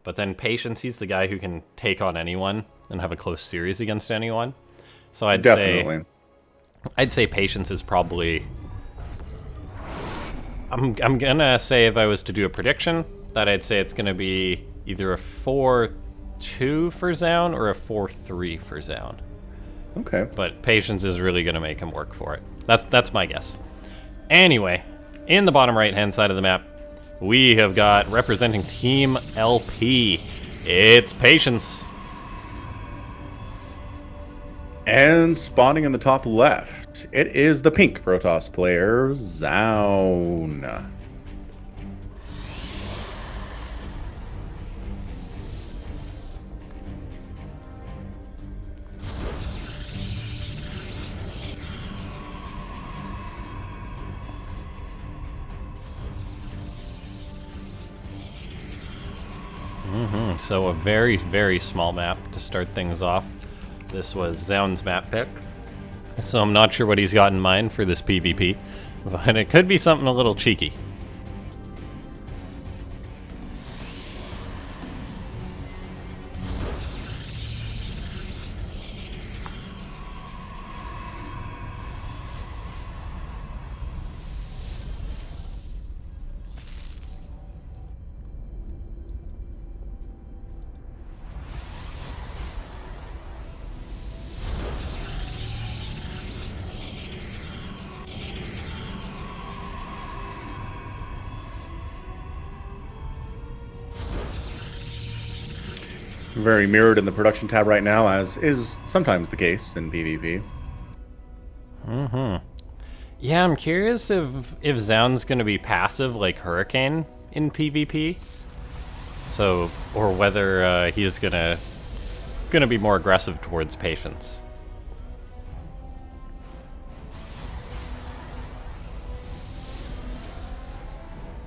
But then Patience, he's the guy who can take on anyone and have a close series against anyone. So I'd say Patience is probably... I'm gonna say, if I was to do a prediction, that I'd say it's gonna be either a 4-2 for Zoun or a 4-3 for Zoun. Okay. But Patience is really gonna make him work for it. That's my guess. Anyway, in the bottom right-hand side of the map, we have got, representing Team LP, it's Patience. And spawning in the top left, it is the pink Protoss player, Zoun. So a very, very small map to start things off. This was Zoun's map pick. So I'm not sure what he's got in mind for this PvP, but it could be something a little cheeky. Very mirrored in the production tab right now, as is sometimes the case in PvP. Yeah, I'm curious if Zoun's going to be passive like Hurricane in PvP. So, or whether he's gonna be more aggressive towards Patience.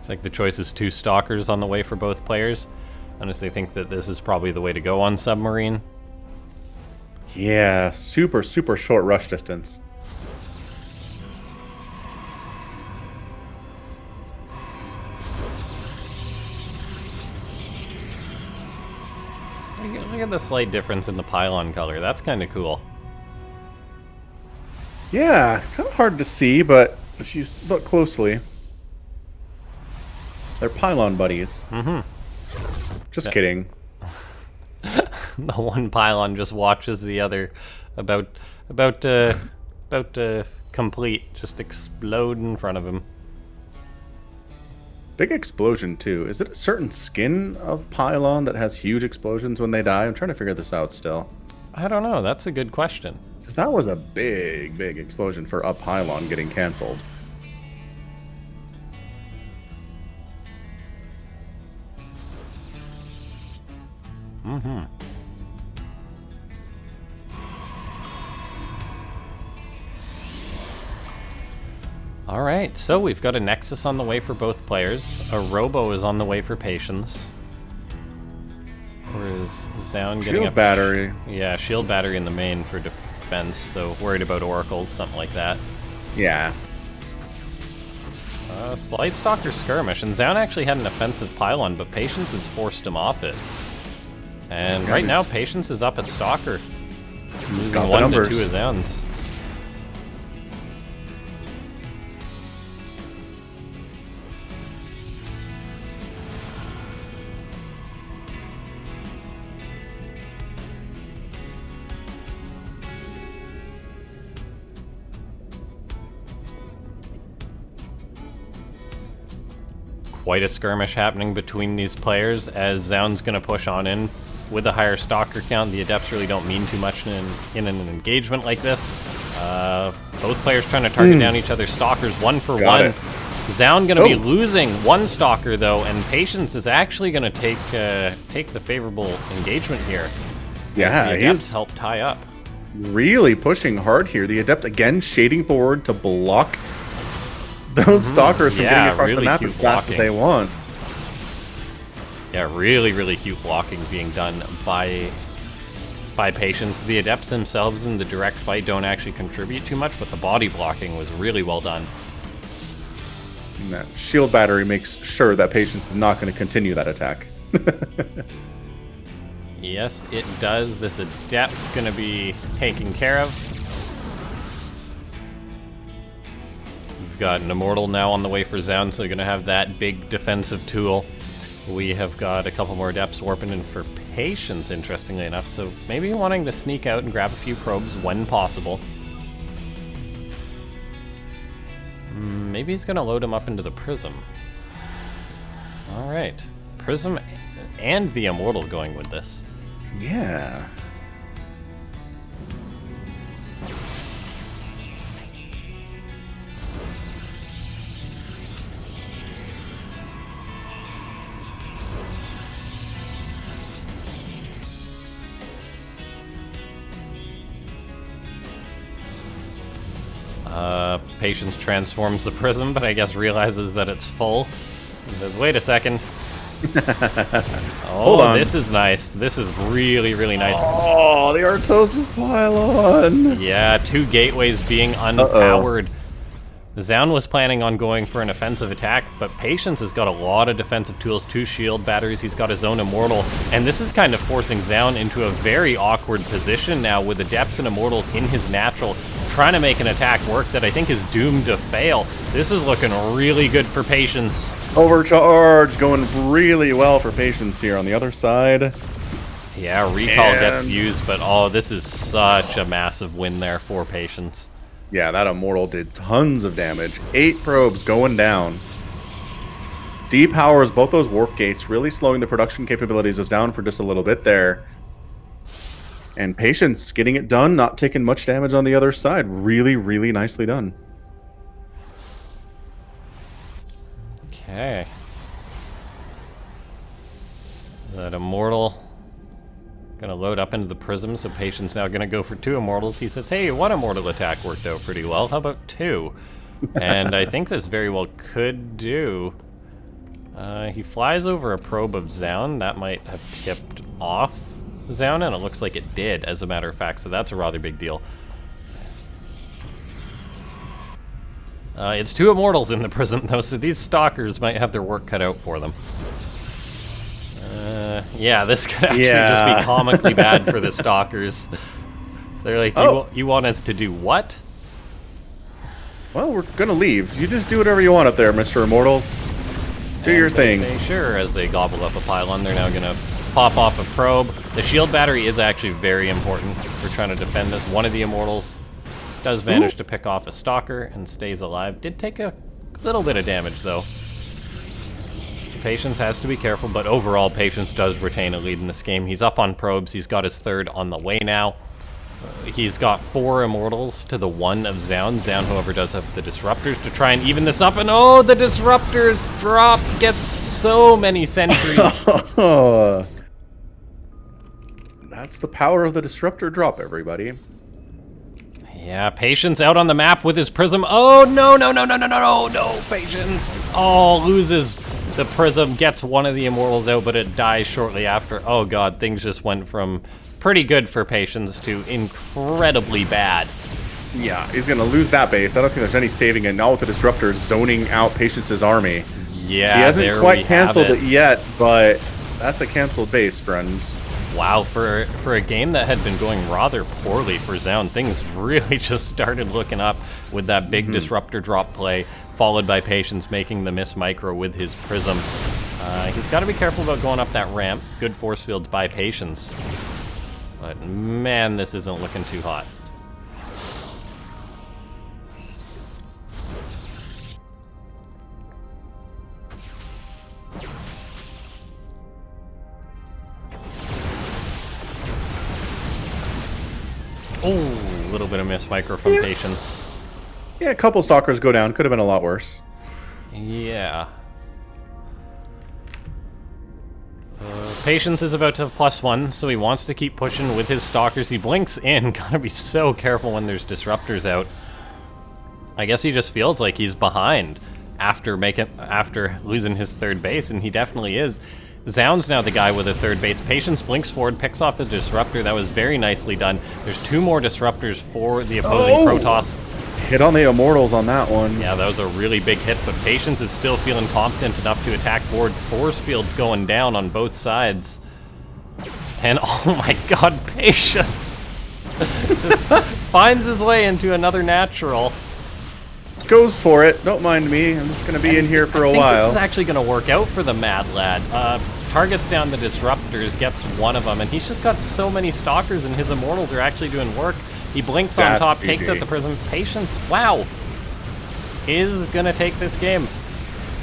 It's like the choice is 2 Stalkers on the way for both players. Honestly, think that this is probably the way to go on Submarine. Yeah, super short rush distance. Look at the slight difference in the pylon color. That's kind of cool. Yeah, kind of hard to see, but if you look closely, they're pylon buddies. Just kidding. The one pylon just watches the other about to complete, just explode in front of him. Big explosion too. Is it a certain skin of pylon that has huge explosions when they die? I'm trying to figure this out still. I don't know. That's a good question. Because that was a big explosion for a pylon getting canceled. Alright, so we've got a Nexus on the way for both players. A Robo is on the way for Patience. Or is Zoun getting Shield battery. Yeah, shield battery in the main for defense, so worried about oracles, something like that. Yeah. Slight Stalker skirmish, and Zoun actually had an offensive pylon, but Patience has forced him off it. And right now, Patience is up a Stalker. Losing 1 to 2 of Zoun's. Quite a skirmish happening between these players, as Zoun's going to push on in with a higher Stalker count. The Adepts really don't mean too much in an engagement like this. Both players trying to target down each other's Stalkers, 1 for 1. Zoun going to be losing 1 Stalker though, and Patience is actually going to take the favorable engagement here. Yeah, he's helped tie up. Really pushing hard here. The Adept again shading forward to block those Stalkers from getting across the map as fast as they want. Yeah, really cute blocking being done by Patience. The Adepts themselves in the direct fight don't actually contribute too much, but the body blocking was really well done. And that shield battery makes sure that Patience is not going to continue that attack. Yes, it does. This Adept gonna be taken care of. We've got an Immortal now on the way for Zoun, so you're gonna have that big defensive tool. We have got a couple more Adepts warping in for Patience, interestingly enough, so maybe wanting to sneak out and grab a few probes when possible. Maybe he's gonna load him up into the Prism. Alright. Prism and the Immortal going with this. Yeah. Patience transforms the Prism, but I guess realizes that it's full. He says, wait a second. Hold on. This is nice. This is really, really nice. Oh, the Artosis pylon. Yeah, 2 gateways being unpowered. Zoun was planning on going for an offensive attack, but Patience has got a lot of defensive tools, 2 shield batteries, he's got his own Immortal, and this is kind of forcing Zoun into a very awkward position now with Adepts and Immortals in his natural, trying to make an attack work that I think is doomed to fail. This is looking really good for Patience. Overcharge going really well for Patience here on the other side. Yeah, Recall gets used, but oh, this is such a massive win there for Patience. Yeah, that Immortal did tons of damage. 8 probes going down. Depowers both those warp gates, really slowing the production capabilities of Zoun for just a little bit there. And Patience getting it done, not taking much damage on the other side. Really, really nicely done. Okay. That Immortal gonna load up into the Prism, so Patience now gonna go for 2 Immortals. He says, hey, 1 Immortal attack worked out pretty well. How about 2? And I think this very well could do. He flies over a probe of Zoun. That might have tipped off Zoun, and it looks like it did, as a matter of fact, so that's a rather big deal. It's 2 Immortals in the Prism, though, so these Stalkers might have their work cut out for them. Yeah, this could actually just be comically bad for the Stalkers. They're like, you want us to do what? Well, we're gonna leave. You just do whatever you want up there, Mr. Immortals. Do your thing. Say, sure, as they gobble up a pylon, they're now gonna pop off a probe. The shield battery is actually very important for trying to defend this. One of the Immortals does manage to pick off a Stalker and stays alive. Did take a little bit of damage, though. Patience has to be careful, but overall, Patience does retain a lead in this game. He's up on probes. He's got his 3rd on the way now. He's got 4 Immortals to the 1 of Zoun. Zoun, however, does have the Disruptors to try and even this up, and oh, the Disruptors drop gets so many sentries. That's the power of the Disruptor drop, everybody. Yeah, Patience out on the map with his Prism. Oh, no, Patience. Oh, loses the Prism, gets one of the Immortals out, but it dies shortly after. Oh god, things just went from pretty good for Patience to incredibly bad. Yeah, he's gonna lose that base. I don't think there's any saving it. Now with the Disruptor zoning out Patience's army. Yeah, he hasn't quite canceled it yet, but that's a canceled base, friend. Wow, for a game that had been going rather poorly for Zoun, things really just started looking up with that big Disruptor drop play, followed by Patience making the miss micro with his Prism. He's got to be careful about going up that ramp. Good force fields by Patience. But man, this isn't looking too hot. Oh, a little bit of miss micro from Patience. Yeah, a couple Stalkers go down. Could have been a lot worse. Yeah. Patience is about to have +1, so he wants to keep pushing with his Stalkers. He blinks in. Gotta be so careful when there's Disruptors out. I guess he just feels like he's behind after losing his 3rd base, and he definitely is. Zoun's now the guy with a 3rd base. Patience blinks forward, picks off a Disruptor. That was very nicely done. There's 2 more Disruptors for the opposing Protoss. hit on the Immortals on that one. Yeah, that was a really big hit, but Patience is still feeling confident enough to attack forward. Force field's going down on both sides. And oh my god, Patience just finds his way into another natural. Goes for it. Don't mind me. I'm just going to be in here for a while. This is actually going to work out for the Mad Lad. Targets down the Disruptors, gets one of them, and he's just got so many Stalkers, and his Immortals are actually doing work. He blinks on top, takes out the Prism. Patience, wow, is going to take this game.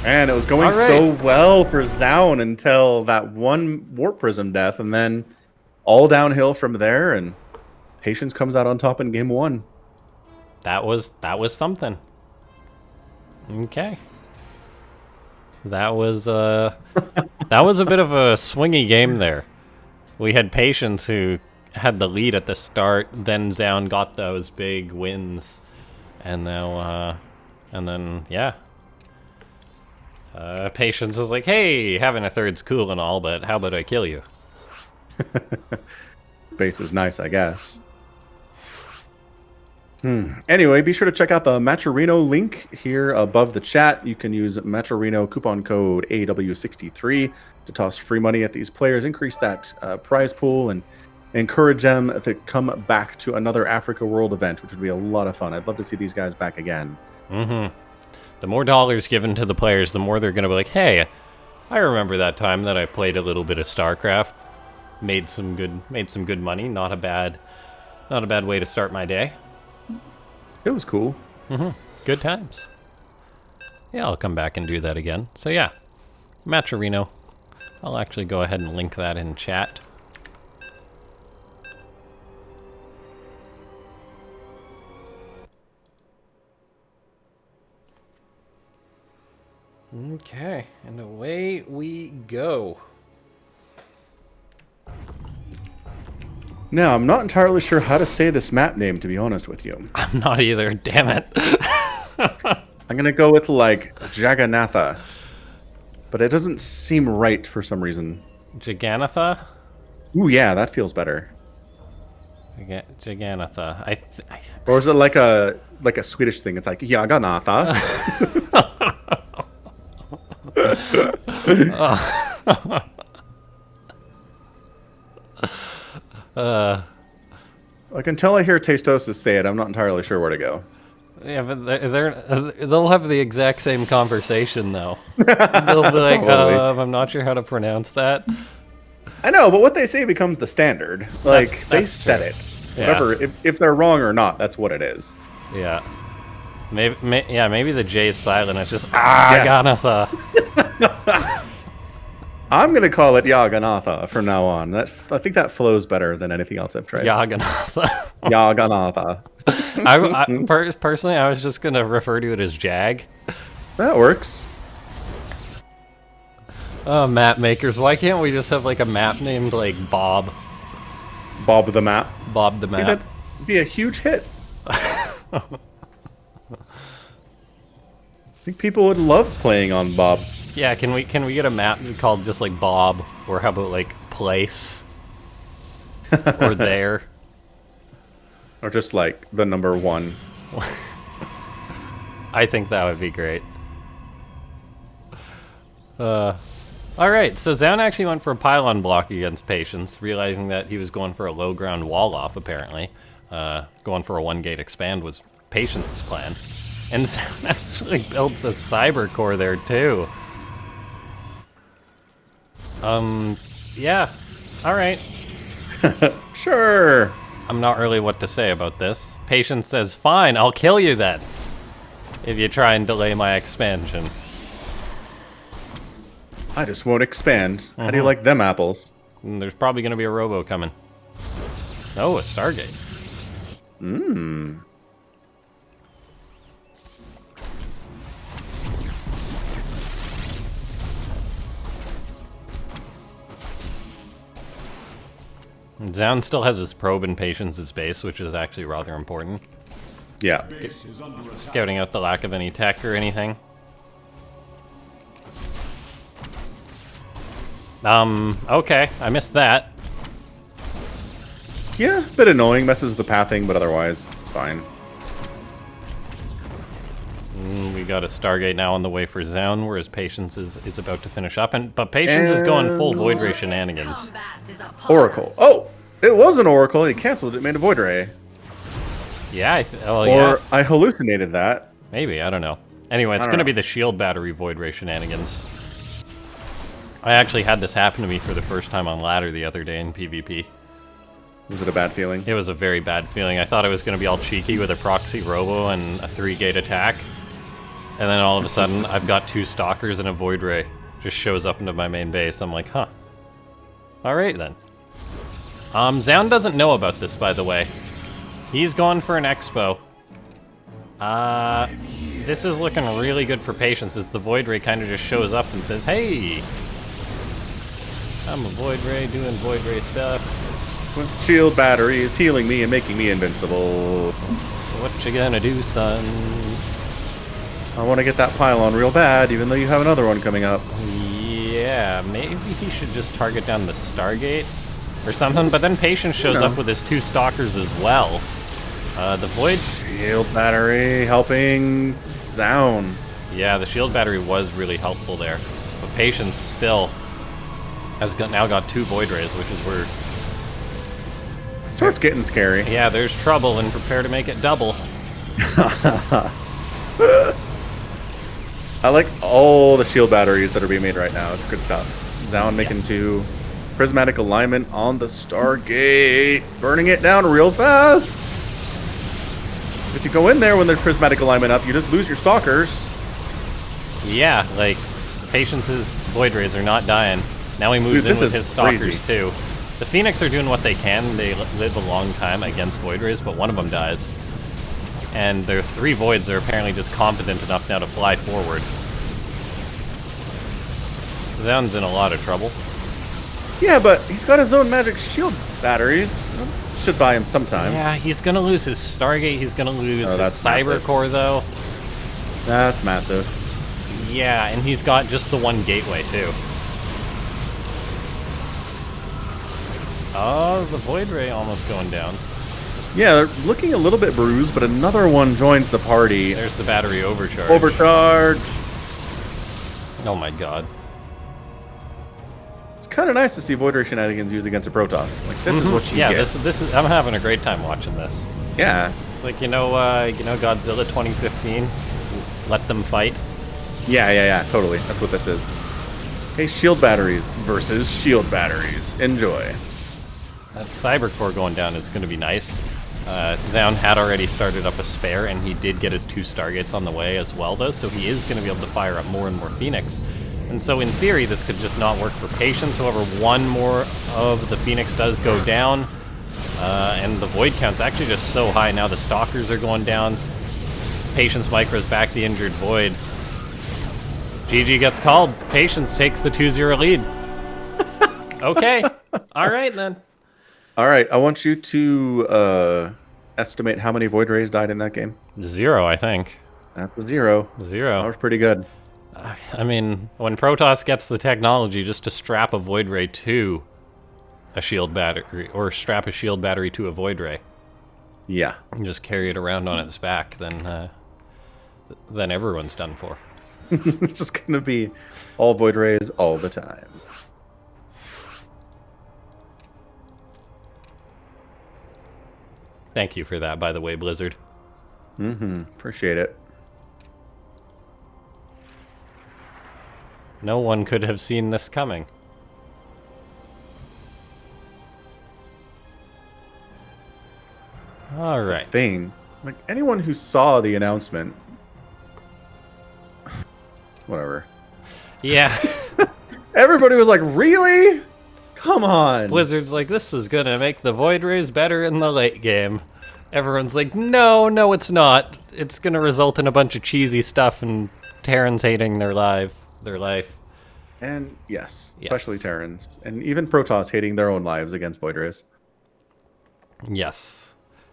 Man, it was going so well for Zoun until that one Warp Prism death, and then all downhill from there, and Patience comes out on top in game 1. That was something. Okay. That was a bit of a swingy game there. We had Patience who had the lead at the start, then Zoun got those big wins, and now and then yeah. Patience was like, hey, having a third's cool and all, but how about I kill you? Base is nice, I guess. Anyway, be sure to check out the Matcherino link here above the chat. You can use Matcherino coupon code AW63 to toss free money at these players, increase that prize pool, and encourage them to come back to another Africa World event, which would be a lot of fun. I'd love to see these guys back again. The more dollars given to the players, the more they're going to be like, hey, I remember that time that I played a little bit of Starcraft, made some good money. Not a bad way to start my day. It was cool. Good times. Yeah, I'll come back and do that again. So yeah, Matcherino. I'll actually go ahead and link that in chat. Okay, and away we go. Now, I'm not entirely sure how to say this map name, to be honest with you. I'm not either, damn it. I'm going to go with, like, Jagannatha. But it doesn't seem right for some reason. Jagannatha? Ooh, yeah, that feels better. Jagannatha. Or is it like a Swedish thing? It's like Jagannatha. Like, until I hear Tastosis say it, I'm not entirely sure where to go. Yeah, but they'll have the exact same conversation, though. They'll be like, I'm not sure how to pronounce that. I know, but what they say becomes the standard. Like, they said it. Yeah. Whatever, if they're wrong or not, that's what it is. Yeah. Maybe the J is silent. It's just, Jagannatha. I'm going to call it Jagannatha from now on. I think that flows better than anything else I've tried. Jagannatha. Jagannatha. Personally, I was just going to refer to it as Jag. That works. Oh, map makers. Why can't we just have like a map named like Bob? Bob the Map. Bob the Map. That'd be a huge hit. I think people would love playing on Bob. Yeah, can we get a map called just like Bob, or how about like Place, or There, or just like the number 1? I think that would be great. All right, so Zoun actually went for a pylon block against Patience, realizing that he was going for a low ground wall off. Apparently, going for a 1-gate expand was Patience's plan, and Zoun actually builds a cyber core there too. Yeah. Alright. Sure. I'm not really what to say about this. Patience says, fine, I'll kill you then, if you try and delay my expansion. I just won't expand. How do you like them apples? And there's probably going to be a robo coming. Oh, a Stargate. Zoun still has his probe and Patience's base, which is actually rather important. Yeah. Scouting out the lack of any tech or anything. Okay, I missed that. Yeah, a bit annoying. Messes with the pathing, but otherwise, it's fine. got a Stargate now on the way for Zoun, whereas Patience is about to finish up. But Patience is going full Void Ray shenanigans. Oracle. Oh, it was an Oracle. He canceled it, made a Void Ray. Yeah, Or I hallucinated that. Maybe, I don't know. Anyway, it's going to be the shield battery Void Ray shenanigans. I actually had this happen to me for the first time on ladder the other day in PvP. Was it a bad feeling? It was a very bad feeling. I thought I was going to be all cheeky with a proxy robo and a 3-gate attack. And then all of a sudden, I've got 2 stalkers and a Void Ray. Just shows up into my main base. I'm like, huh. Alright then. Zoun doesn't know about this, by the way. He's going for an expo. This is looking really good for Patience as the Void Ray kind of just shows up and says, hey! I'm a Void Ray doing Void Ray stuff. Shield battery is healing me and making me invincible. What you gonna do, son? I want to get that pylon real bad, even though you have another one coming up. Yeah, maybe he should just target down the Stargate or something, but then Patience shows up with his 2 stalkers as well. The Void... Shield battery helping Zoun. Yeah, the shield battery was really helpful there. But Patience still has now got 2 Void Rays, which is where... Starts getting scary. Yeah, there's trouble, and prepare to make it double. I like all the shield batteries that are being made right now. It's good stuff. Zoun making 2. Prismatic alignment on the Stargate. Burning it down real fast. If you go in there when there's prismatic alignment up, you just lose your stalkers. Yeah, like, Patience's Void Rays are not dying. Now he moves in with his stalkers, too. The Phoenix are doing what they can. They live a long time against Void Rays, but one of them dies. And their 3 Voids are apparently just competent enough now to fly forward. Zoun's in a lot of trouble. Yeah, but he's got his own magic shield batteries. Should buy him sometime. Yeah, he's gonna lose his Stargate. He's gonna lose his Cyber Core, though. That's massive. Yeah, and he's got just the 1 gateway, too. Oh, the Void Ray almost going down. Yeah, they're looking a little bit bruised, but another one joins the party. There's the battery overcharge. Overcharge! Oh my god. It's kind of nice to see Void Ray shenanigans used against a Protoss. Like, this is what you get. Yeah, this is. I'm having a great time watching this. Yeah. Like, you know Godzilla 2015? Let them fight? Yeah, totally. That's what this is. Hey, shield batteries versus shield batteries. Enjoy. That Cyber Core going down is going to be nice. Zoun had already started up a spare, and he did get his 2 Stargates on the way as well, though, so he is going to be able to fire up more and more Phoenix. And so, in theory, this could just not work for Patience. However, 1 more of the Phoenix does go down, and the Void count's actually just so high now. The Stalkers are going down. Patience micros back the injured Void. GG gets called. Patience takes the 2-0 lead. Okay. All right, then. All right, I want you to estimate how many Void Rays died in that game. 0, I think. That's a 0. 0. That was pretty good. I mean, when Protoss gets the technology just to strap a Void Ray to a shield battery, or strap a shield battery to a Void Ray, yeah, and just carry it around on its back, then everyone's done for. It's just gonna be all Void Rays all the time. Thank you for that, by the way, Blizzard. Appreciate it. No one could have seen this coming. All right. Thing, like anyone who saw the announcement, whatever. Yeah. Everybody was like, "Really? Come on!" Blizzard's like, this is gonna make the Void Rays better in the late game. Everyone's like, no, it's not. It's gonna result in a bunch of cheesy stuff and Terrans hating their life. And yes, especially Terrans, and even Protoss hating their own lives against Void Rays. Yes,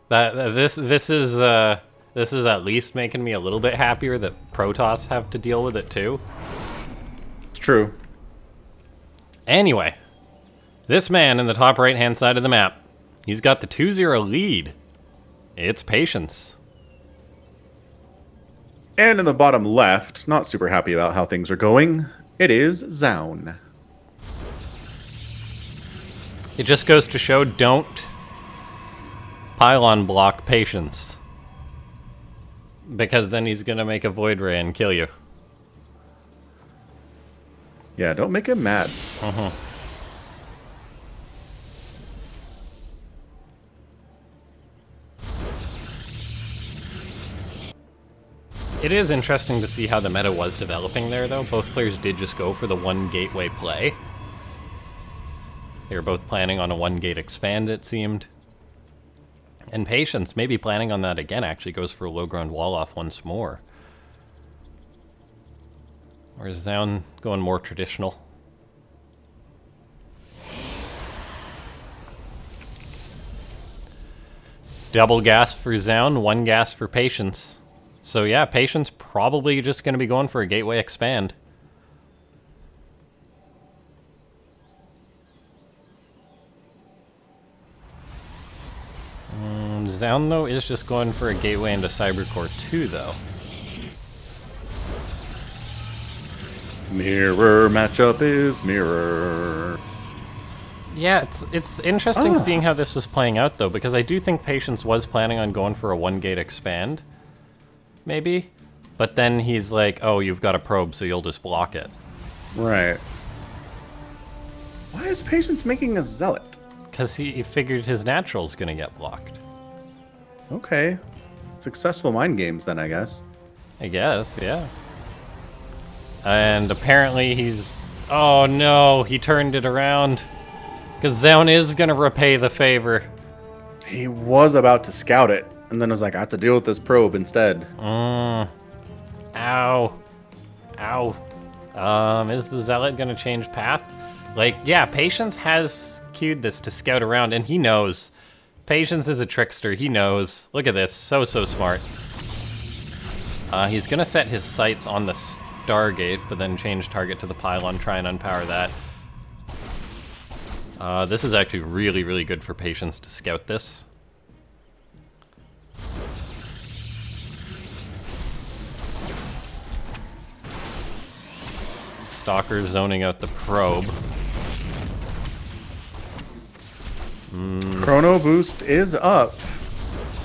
this is at least making me a little bit happier that Protoss have to deal with it too. It's true. Anyway, this man in the top right-hand side of the map, he's got the 2-0 lead. It's Patience. And in the bottom left, not super happy about how things are going, it is Zoun. It just goes to show, don't pylon block Patience. Because then he's gonna make a Void Ray and kill you. Yeah, don't make him mad. It is interesting to see how the meta was developing there, though. Both players did just go for the one gateway play. They were both planning on a one gate expand, it seemed. And Patience, maybe planning on that again, actually goes for a low ground wall off once more. Or is Zoun going more traditional? Double gas for Zoun, one gas for Patience. So yeah, Patience probably just going to be going for a gateway expand. Zoun, though, is just going for a gateway into Cybercore 2, though. Mirror matchup is mirror. Yeah, it's interesting seeing how this was playing out, though, because I do think Patience was planning on going for a one-gate expand. Maybe? But then he's like, oh, you've got a probe, so you'll just block it. Right. Why is Patience making a Zealot? Because he figured his natural's gonna get blocked. Okay. Successful mind games then, I guess. I guess, yeah. And apparently he's... Oh no, he turned it around. Because Zoun is gonna repay the favor. He was about to scout it, and then was like, I have to deal with this probe instead. Ow. Ow. Is the Zealot gonna change path? Like, yeah, Patience has queued this to scout around, and he knows. Patience is a trickster, he knows. Look at this, so smart. He's gonna set his sights on the Stargate, but then change target to the pylon, try and unpower that. This is actually really good for Patience to scout this. Stalker zoning out the probe. Chrono boost is up.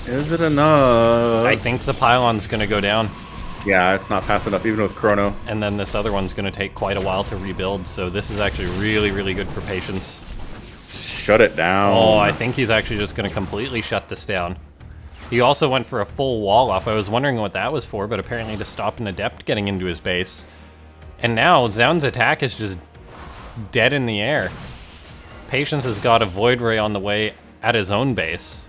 Is it enough? I think the pylon's gonna go down. Yeah, it's not fast enough even with Chrono. And then this other one's gonna take quite a while to rebuild, so this is actually really good for Patience. Shut it down. Oh, I think he's actually just gonna completely shut this down. He also went for a full wall off. I was wondering what that was for, but apparently to stop an Adept getting into his base. And now Zoun's attack is just dead in the air. Patience has got a Void Ray on the way at his own base.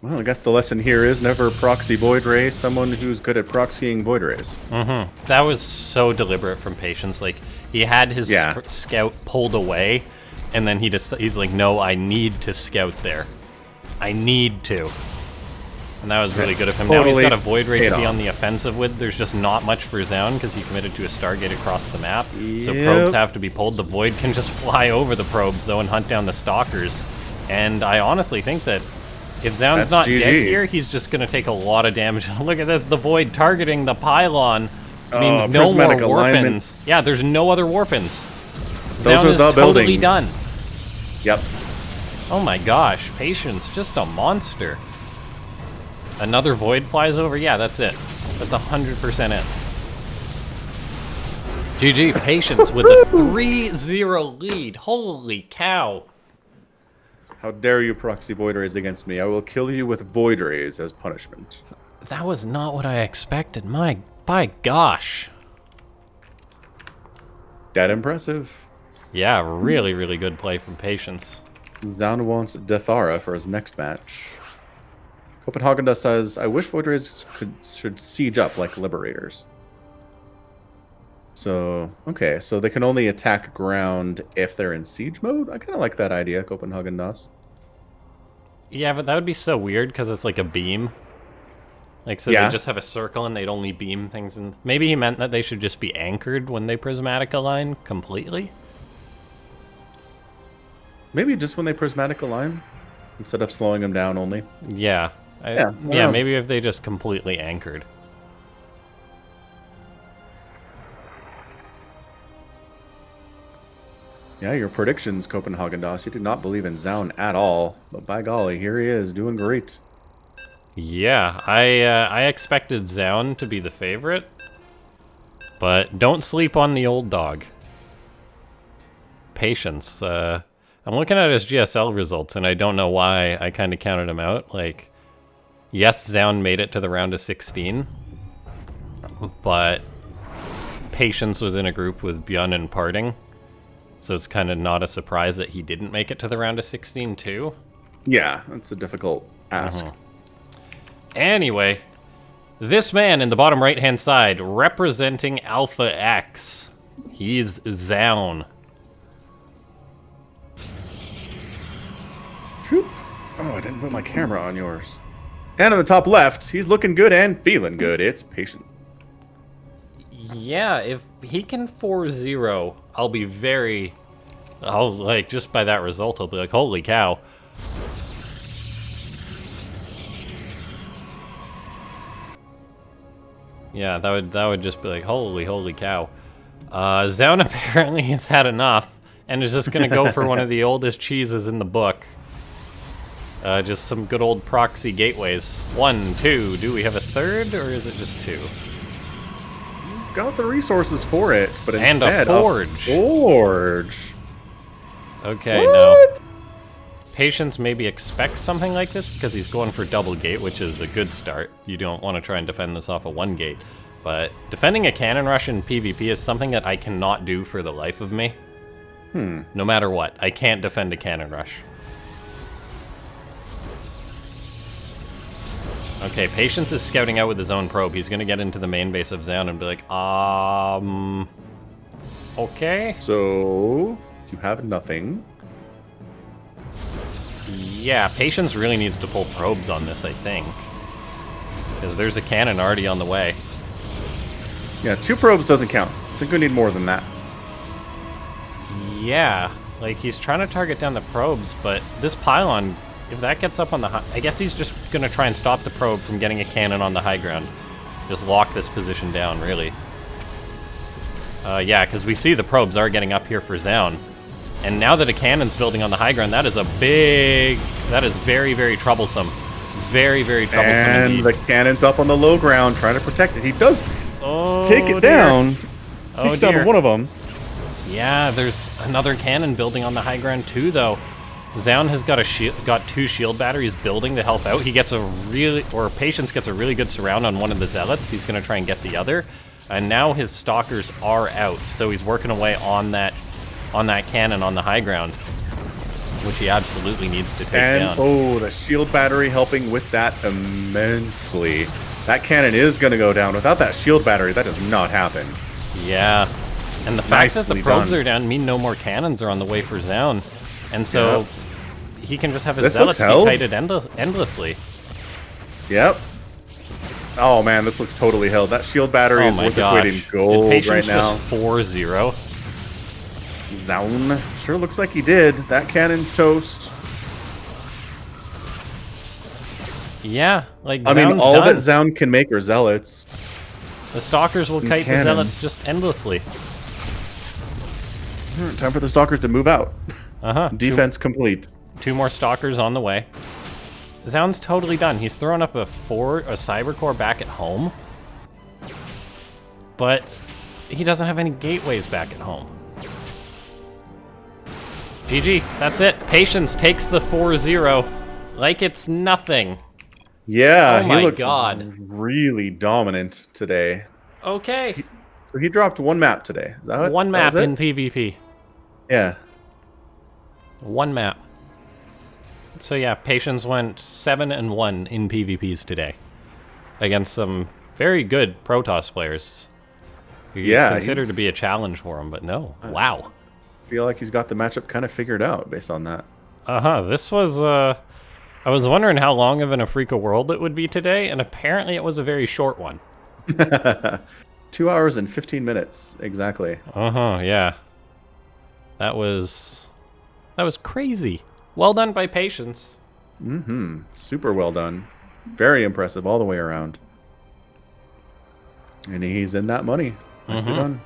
Well, I guess the lesson here is never proxy Void Ray someone who's good at proxying Void Rays. That was so deliberate from Patience. Like, he had his scout pulled away, and then he's like, no, I need to scout there. I need to. And that was really good of him. Now he's got a Void Ray to be on the offensive with. There's just not much for Zoun because he committed to a Stargate across the map. So probes have to be pulled. The Void can just fly over the probes, though, and hunt down the Stalkers. And I honestly think that if Zoun's not dead here, he's just going to take a lot of damage. Look at this, the Void targeting the pylon means no more warpins. Yeah, there's no other warpins. Zoun is totally done. Yep. Oh my gosh, Patience, just a monster. Another Void flies over? Yeah, that's it. That's 100% it. GG, Patience with a 3-0 lead. Holy cow. How dare you proxy Void Rays against me? I will kill you with Void Rays as punishment. That was not what I expected. By gosh. That impressive. Yeah, really good play from Patience. Zoun wants Dethara for his next match. Copenhagen says, I wish Void Rays should siege up like Liberators. So, okay, so they can only attack ground if they're in siege mode? I kind of like that idea, Copenhagen does. Yeah, but that would be so weird because it's like a beam. Like, so Yeah. they just have a circle and they'd only beam things. And maybe he meant that they should just be anchored when they prismatic align completely. Maybe just when they prismatic align, instead of slowing them down only. Yeah. Yeah. Maybe if they just completely anchored. Yeah, your predictions, Copenhagen DOS. You did not believe in Zoun at all, but by golly, here he is, doing great. Yeah, I expected Zoun to be the favorite, but don't sleep on the old dog. Patience. I'm looking at his GSL results, and I don't know why I kind of counted him out. Like, yes, Zoun made it to the round of 16, but Patience was in a group with Bjorn and Parting, so it's kind of not a surprise that he didn't make it to the round of 16 too. Yeah, that's a difficult ask. Anyway, this man in the bottom right-hand side, representing Alpha X, he's Zoun. Oh, I didn't put my camera on yours. And on the top left, he's looking good and feeling good. It's Patient. Yeah, if he can 4-0, I'll be very... like, just by that result, I'll be like, holy cow. Yeah, that would just be like, holy cow. Zoun apparently has had enough, and is just gonna go for one of the oldest cheeses in the book. Just some good old proxy gateways. 1, 2, do we have a third, or is it just 2? He's got the resources for it, but And instead, a forge. Forge. Okay, What? no. Patience maybe expects something like this because he's going for double gate, which is a good start. You don't want to try and defend this off a 1 gate. But defending a cannon rush in PvP is something that I cannot do for the life of me. No matter what, I can't defend a cannon rush. Okay, Patience is scouting out with his own probe. He's going to get into the main base of Zoun and be like, okay. So, you have nothing. Yeah, Patience really needs to pull probes on this, I think. Because there's a cannon already on the way. Yeah, 2 probes doesn't count. I think we need more than that. Yeah, like he's trying to target down the probes, but this pylon, if that gets up on the high... I guess he's just going to try and stop the probe from getting a cannon on the high ground. Just lock this position down, really. Yeah, because we see the probes are getting up here for Zoun. And now that a cannon's building on the high ground, that is a big... That is very, very troublesome. Very, very troublesome And indeed. the cannon's up on the low ground trying to protect it. He does take it down. Takes down one of them. Yeah, there's another cannon building on the high ground too, though. Zoun has got 2 shield batteries building to help out. He gets Patience gets a really good surround on one of the zealots. He's going to try and get the other. And now his stalkers are out, so he's working away on that cannon on the high ground, which he absolutely needs to take down. Oh, the shield battery helping with that immensely. That cannon is going to go down. Without that shield battery, that does not happen. Yeah. And the fact that the Nicely probes done. are down mean no more cannons are on the way for Zoun. And so he can just have his This zealots looks be held. kited endlessly. Yep. Oh man, this looks totally held. That shield battery Oh is my worth its weight in gosh. gold Did Patience right now. just 4-0? Zoun sure looks like he did. That cannon's toast. Yeah, like I mean, Zoun's all done. that Zoun can make are zealots. The stalkers will kite the cannons. zealots just endlessly. Time for the stalkers to move out. Uh-huh. Defense complete. 2 more stalkers on the way. Zoun's totally done. He's thrown up a cyber core back at home. But he doesn't have any gateways back at home. GG, that's it. Patience takes the 4-0 like it's nothing. Yeah, Oh my he looked God. really dominant today. Okay. So he dropped 1 map today. Is that it? One That was map it? in PvP. Yeah. 1 map. So yeah, Patience went 7-1 in PvPs today. Against some very good Protoss players. Who you Yeah, consider he's- to be a challenge for him, but no. Wow. Feel like he's got the matchup kind of figured out based on that. Uh-huh. This was I was wondering how long of an Afrika World it would be today, and apparently it was a very short one. 2 hours and 15 minutes, exactly. Uh-huh, yeah. That was crazy. Well done by Patience. Mm-hmm. Super well done. Very impressive all the way around. And he's in that money. Nicely done.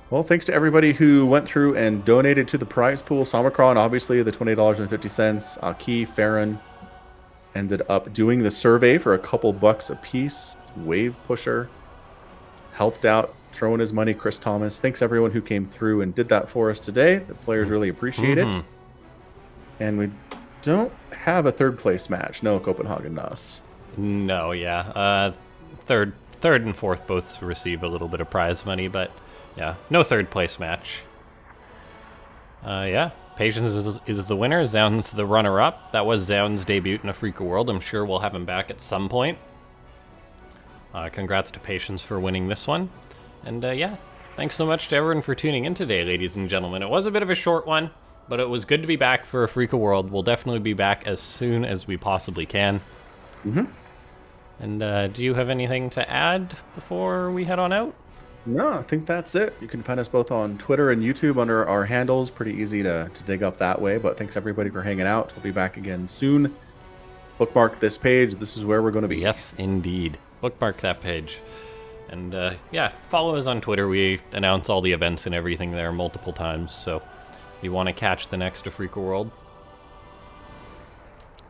Well, thanks to everybody who went through and donated to the prize pool. Samacron, obviously, the $20.50. Aki, Farron ended up doing the survey for a couple bucks a piece. Wave Pusher helped out, throwing his money. Chris Thomas. Thanks everyone who came through and did that for us today. The players really appreciate it. And we don't have a third place match. No, Copenhagen does. No, yeah. Third and fourth both receive a little bit of prize money, but yeah, no third place match. Yeah, Patience is the winner. Zoun's the runner-up. That was Zoun's debut in Afrika World. I'm sure we'll have him back at some point. Congrats to Patience for winning this one. And yeah, thanks so much to everyone for tuning in today, ladies and gentlemen. It was a bit of a short one, but it was good to be back for Afrika World. We'll definitely be back as soon as we possibly can. And do you have anything to add before we head on out? No, I think that's it. You can find us both on Twitter and YouTube under our handles. Pretty easy to dig up that way. But thanks everybody for hanging out. We'll be back again soon. Bookmark this page. This is where we're going to be. Yes, indeed. Bookmark that page. And yeah, follow us on Twitter. We announce all the events and everything there multiple times. So if you want to catch the next Afrika World,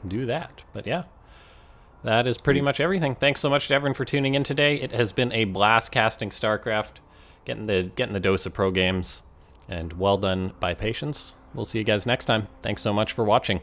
do that. But yeah, that is pretty much everything. Thanks so much to everyone for tuning in today. It has been a blast casting StarCraft, getting the dose of pro games, and well done by Patience. We'll see you guys next time. Thanks so much for watching.